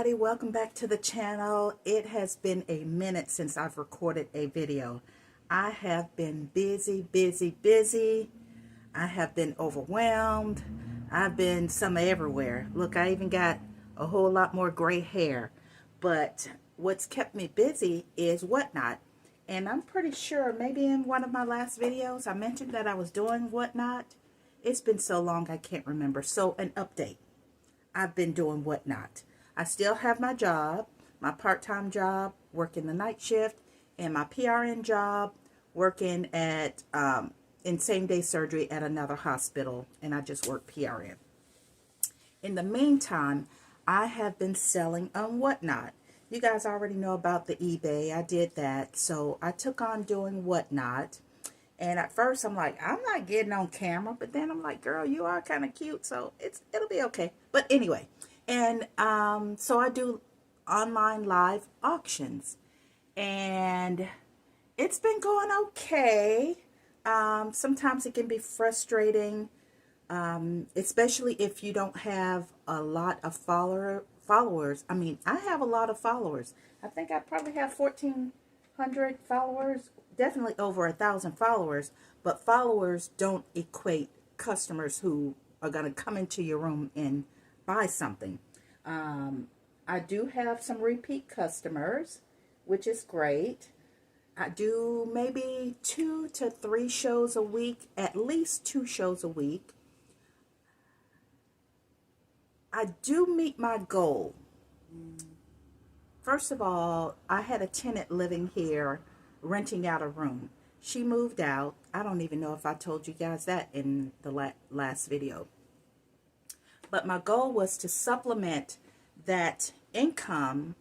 everybody, welcome back to the channel. It has been a minute since I've recorded a video. I have been busy. I have been overwhelmed. I've been some everywhere. Look, I even got a whole lot more gray hair. But what's kept me busy is Whatnot. And I'm pretty sure maybe in one of my last videos I mentioned that I was doing Whatnot. It's been so long I can't remember. So an update. I've been doing Whatnot. I still have my job, my part-time job, working the night shift, and my PRN job, working at in same-day surgery at another hospital, and I just work PRN. In the meantime, I have been selling on Whatnot. You guys already know about the eBay. I did that, so I took on doing Whatnot. And at first, I'm like, I'm not getting on camera. But then I'm like, girl, you are kind of cute, so it'll be okay. But anyway, and so I do online live auctions. And it's been going okay. Sometimes it can be frustrating, especially if you don't have a lot of followers. I mean, I have a lot of followers. I think I probably have 1,400 followers. Definitely over 1,000 followers, but followers don't equate customers who are going to come into your room and buy something. I do have some repeat customers, which is great. I do maybe 2 to 3 shows a week, at least 2 shows a week. I do meet my goal. First of all, I had a tenant living here renting out a room. She moved out. I don't even know if I told you guys that in the last video. But my goal was to supplement that income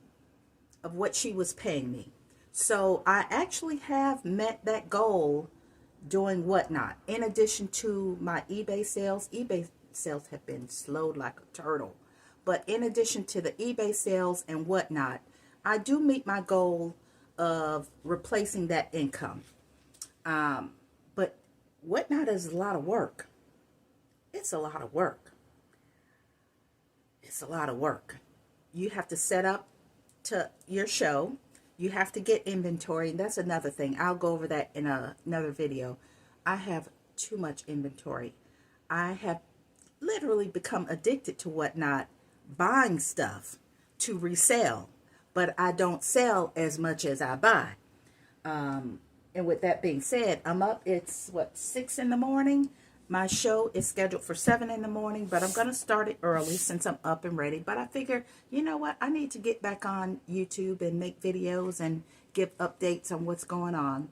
of what she was paying me. So I actually have met that goal doing Whatnot. In addition to my eBay sales have been slowed like a turtle. But in addition to the eBay sales and Whatnot, I do meet my goal of replacing that income. But Whatnot is a lot of work. It's a lot of work. It's a lot of work. You have to set up to your show. You have to get inventory. And that's another thing. I'll go over that in another video. I have too much inventory. I have literally become addicted to Whatnot, buying stuff to resell. But I don't sell as much as I buy. And with that being said, I'm up. It's, 6 in the morning? My show is scheduled for 7 in the morning, but I'm going to start it early since I'm up and ready. But I figure, you know what? I need to get back on YouTube and make videos and give updates on what's going on.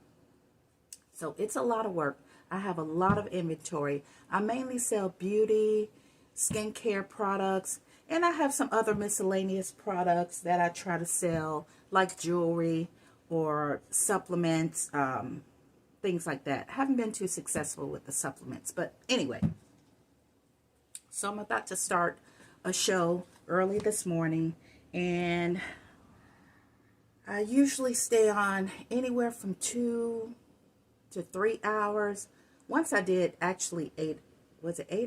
So it's a lot of work. I have a lot of inventory. I mainly sell beauty, skincare products, and I have some other miscellaneous products that I try to sell, like jewelry or supplements, things like that. I haven't been too successful with the supplements, but anyway. So I'm about to start a show early this morning, and I usually stay on anywhere from 2 to 3 hours. Once I did actually 8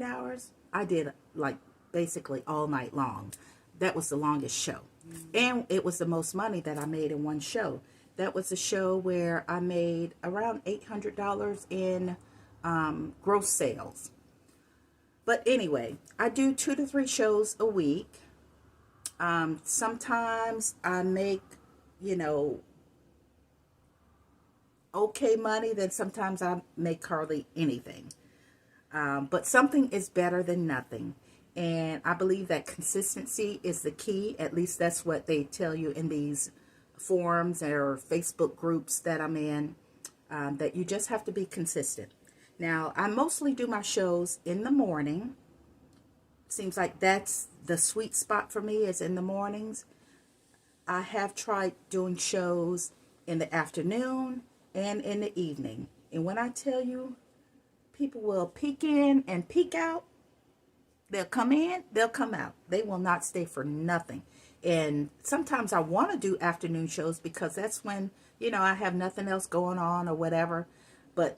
hours? I did like basically all night long. That was the longest show. And it was the most money that I made in one show. That was a show where I made around $800 in gross sales. But anyway, I do 2 to 3 shows a week. Sometimes I make, okay money. Then sometimes I make hardly anything. But something is better than nothing. And I believe that consistency is the key. At least that's what they tell you in these forums or Facebook groups that I'm in, that you just have to be consistent. Now, I mostly do my shows in the morning. Seems like that's the sweet spot for me, is in the mornings. I have tried doing shows in the afternoon and in the evening. And when I tell you, people will peek in and peek out. They'll come in, they'll come out. They will not stay for nothing. And sometimes I want to do afternoon shows because that's when, I have nothing else going on or whatever. But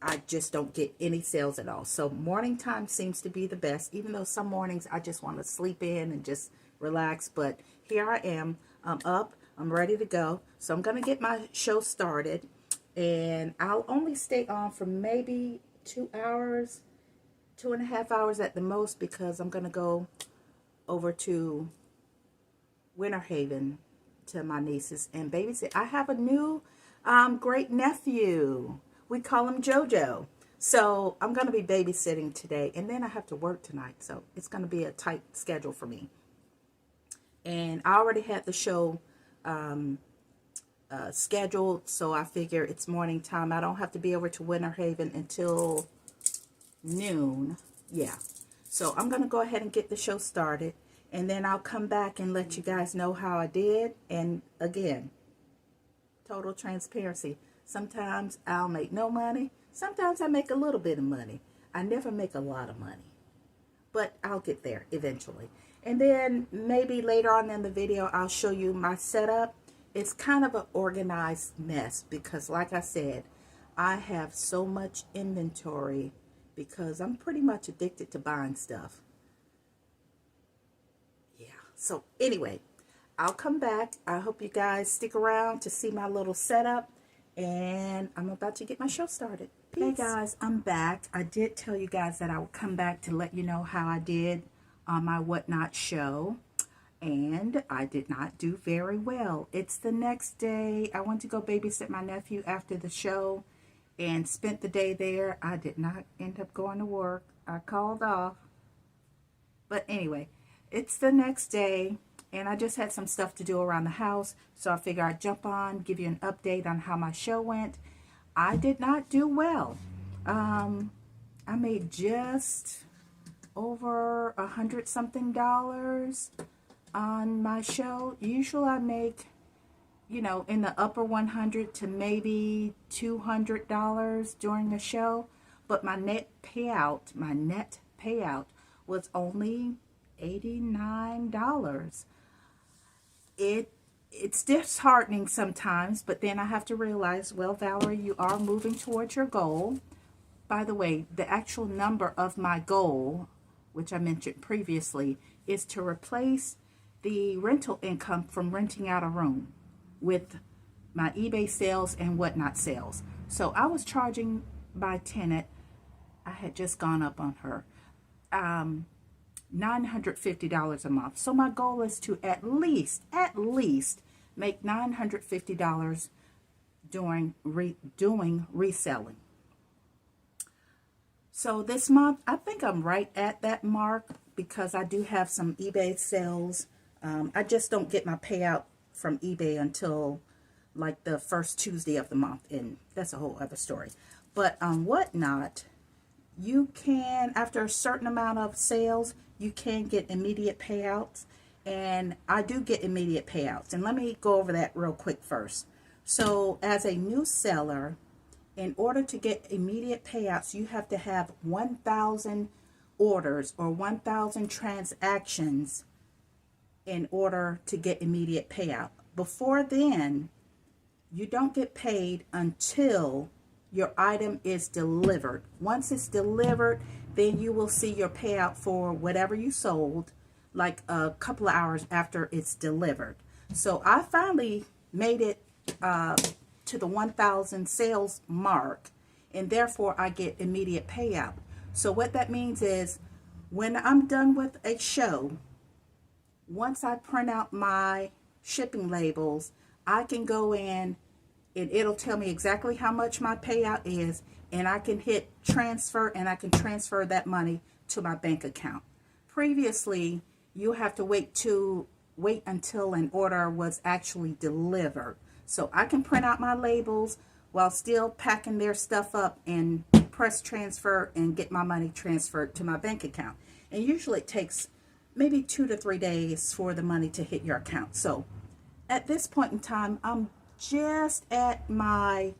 I just don't get any sales at all. So morning time seems to be the best, even though some mornings I just want to sleep in and just relax. But here I am. I'm up. I'm ready to go. So I'm going to get my show started. And I'll only stay on for maybe 2 hours, 2.5 hours at the most, because I'm going to go over to Winter Haven to my nieces and babysit. I have a new great nephew. We call him JoJo. So I'm going to be babysitting today, and then I have to work tonight. So it's going to be a tight schedule for me. And I already had the show scheduled, so I figure it's morning time. I don't have to be over to Winter Haven until noon. Yeah. So I'm going to go ahead and get the show started, and then I'll come back and let you guys know how I did. And again, total transparency. Sometimes I'll make no money. Sometimes I make a little bit of money. I never make a lot of money, but I'll get there eventually. And then maybe later on in the video, I'll show you my setup. It's kind of an organized mess because, like I said, I have so much inventory because I'm pretty much addicted to buying stuff. Yeah. So anyway, I'll come back. I hope you guys stick around to see my little setup. And I'm about to get my show started. Peace. Hey guys, I'm back. I did tell you guys that I would come back to let you know how I did on my Whatnot show. And I did not do very well. It's the next day. I went to go babysit my nephew after the show and spent the day there. I did not end up going to work. I called off. But anyway, it's the next day, and I just had some stuff to do around the house. So I figured I'd jump on, give you an update on how my show went. I did not do well. I made just over $100-something on my show. Usually I make, you know, in the upper 100 to maybe $200 during the show, but my net payout was only $89. It's disheartening sometimes, but then I have to realize, well, Valerie, you are moving towards your goal. By the way, the actual number of my goal, which I mentioned previously, is to replace the rental income from renting out a room with my eBay sales and Whatnot sales. So I was charging my tenant, I had just gone up on her, $950 a month. So my goal is to at least make $950 doing reselling. So this month, I think I'm right at that mark because I do have some eBay sales. I just don't get my payout from eBay until like the first Tuesday of the month, and that's a whole other story. But on Whatnot, you can, after a certain amount of sales, you can get immediate payouts, and I do get immediate payouts. And let me go over that real quick first. So as a new seller, in order to get immediate payouts, you have to have 1,000 orders or 1,000 transactions in order to get immediate payout. Before then, you don't get paid until your item is delivered. Once it's delivered, then you will see your payout for whatever you sold like a couple of hours after it's delivered. So I finally made it to the 1,000 sales mark, and therefore I get immediate payout. So what that means is when I'm done with a show, once I print out my shipping labels, I can go in and it'll tell me exactly how much my payout is, and I can hit transfer, and I can transfer that money to my bank account. Previously, you have to wait until an order was actually delivered. So I can print out my labels while still packing their stuff up and press transfer and get my money transferred to my bank account. And usually it takes maybe 2 to 3 days for the money to hit your account. So at this point in time, I'm just at my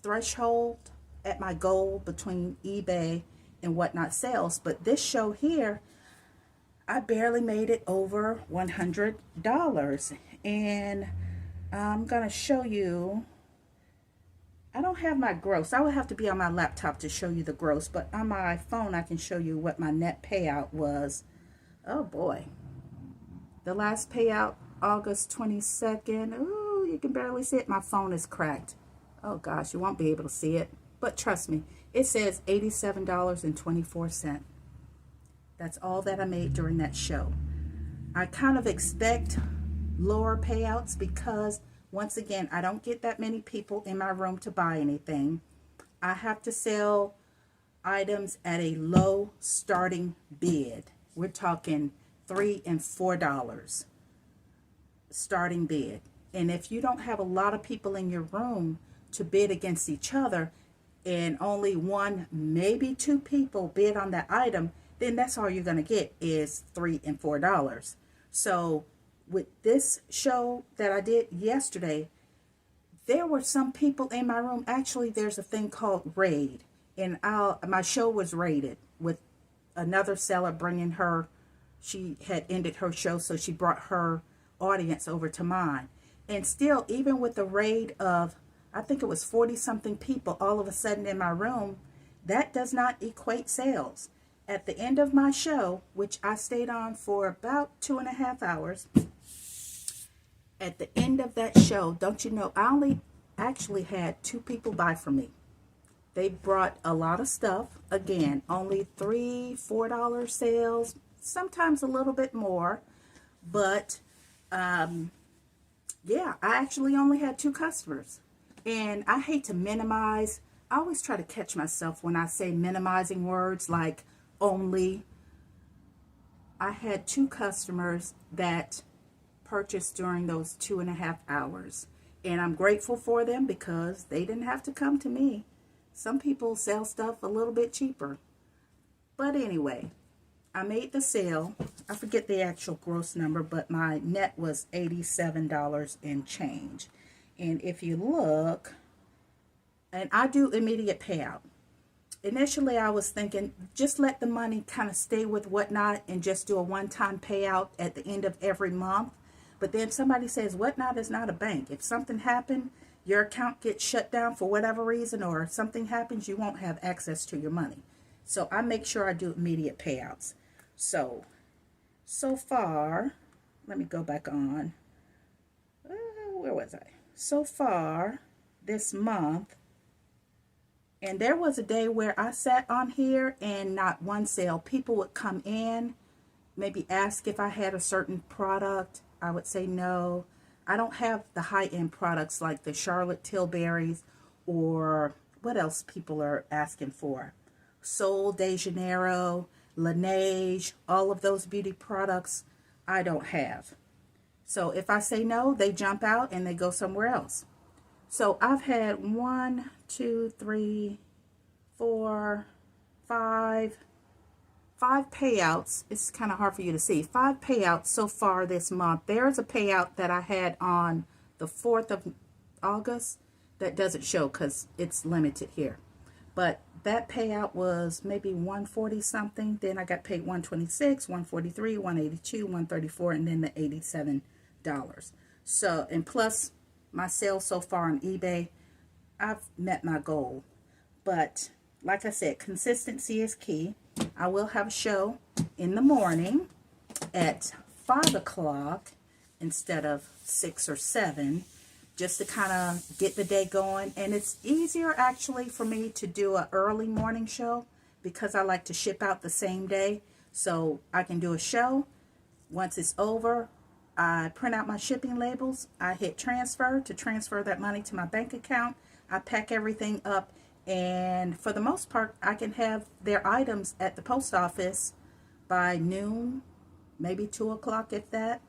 threshold, at my goal between eBay and Whatnot sales. But this show here, I barely made it over $100. And I'm going to show you, I don't have my gross. I would have to be on my laptop to show you the gross, but on my phone I can show you what my net payout was. Oh boy. The last payout, August 22nd. Ooh, you can barely see it. My phone is cracked. Oh gosh, you won't be able to see it. But trust me, it says $87.24. That's all that I made during that show. I kind of expect lower payouts because, once again, I don't get that many people in my room to buy anything. I have to sell items at a low starting bid. We're talking $3 and $4 starting bid. And if you don't have a lot of people in your room to bid against each other, and only one, maybe two people bid on that item, then that's all you're going to get is $3 and $4. So with this show that I did yesterday, there were some people in my room. Actually, there's a thing called raid, and my show was raided with another seller bringing her. She had ended her show, so she brought her audience over to mine. And still, even with the raid of, I think it was 40 something people all of a sudden in my room, that does not equate sales. At the end of my show, which I stayed on for about 2.5 hours, at the end of that show, don't you know, I only actually had 2 people buy from me. They brought a lot of stuff. Again, only $3, $4 sales, sometimes a little bit more. But, yeah, I actually only had 2 customers. And I hate to minimize. I always try to catch myself when I say minimizing words like only. I had 2 customers that purchased during those 2.5 hours. And I'm grateful for them because they didn't have to come to me. Some people sell stuff a little bit cheaper. But anyway, I made the sale. I forget the actual gross number, but my net was $87 and change. And if you look, and I do immediate payout. Initially, I was thinking just let the money kind of stay with Whatnot and just do a one-time payout at the end of every month. But then somebody says Whatnot is not a bank. If something happened, your account gets shut down for whatever reason, or something happens, you won't have access to your money. So I make sure I do immediate payouts. So far, let me go back on. Where was I? So far this month, and there was a day where I sat on here and not one sale. People would come in, maybe ask if I had a certain product. I would say no. I don't have the high-end products like the Charlotte Tilbury's, or what else people are asking for. Sol de Janeiro, Laneige, all of those beauty products I don't have. So if I say no, they jump out and they go somewhere else. So I've had 1, 2, 3, 4, 5 payouts. It's kind of hard for you to see. 5 payouts so far this month. There's a payout that I had on the 4th of August that doesn't show because it's limited here. But that payout was maybe 140 something. Then I got paid 126, 143, 182, 134, and then the $87. So, and plus my sales so far on eBay, I've met my goal. But like I said, consistency is key. I will have a show in the morning at 5 o'clock instead of 6 or 7, just to kind of get the day going. And it's easier actually for me to do an early morning show because I like to ship out the same day. So I can do a show. Once it's over, I print out my shipping labels. I hit transfer to transfer that money to my bank account. I pack everything up. And for the most part, I can have their items at the post office by noon, maybe 2 o'clock if that.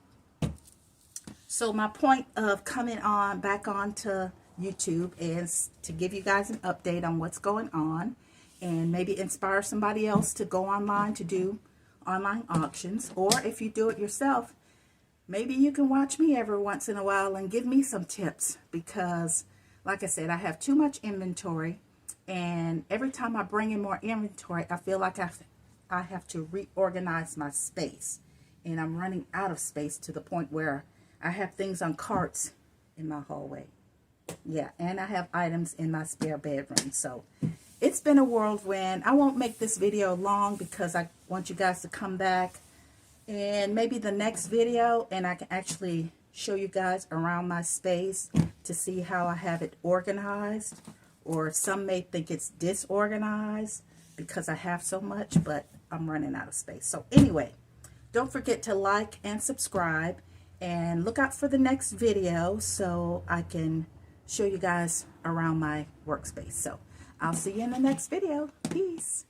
So my point of coming back onto YouTube is to give you guys an update on what's going on and maybe inspire somebody else to go online to do online auctions. Or if you do it yourself, maybe you can watch me every once in a while and give me some tips because, like I said, I have too much inventory. And every time I bring in more inventory, I feel like I have to reorganize my space. And I'm running out of space to the point where I have things on carts in my hallway. Yeah, and I have items in my spare bedroom. So it's been a whirlwind. I won't make this video long because I want you guys to come back and maybe the next video, and I can actually show you guys around my space to see how I have it organized. Or some may think it's disorganized because I have so much, but I'm running out of space. So anyway, don't forget to like and subscribe, and look out for the next video so I can show you guys around my workspace. So I'll see you in the next video. Peace.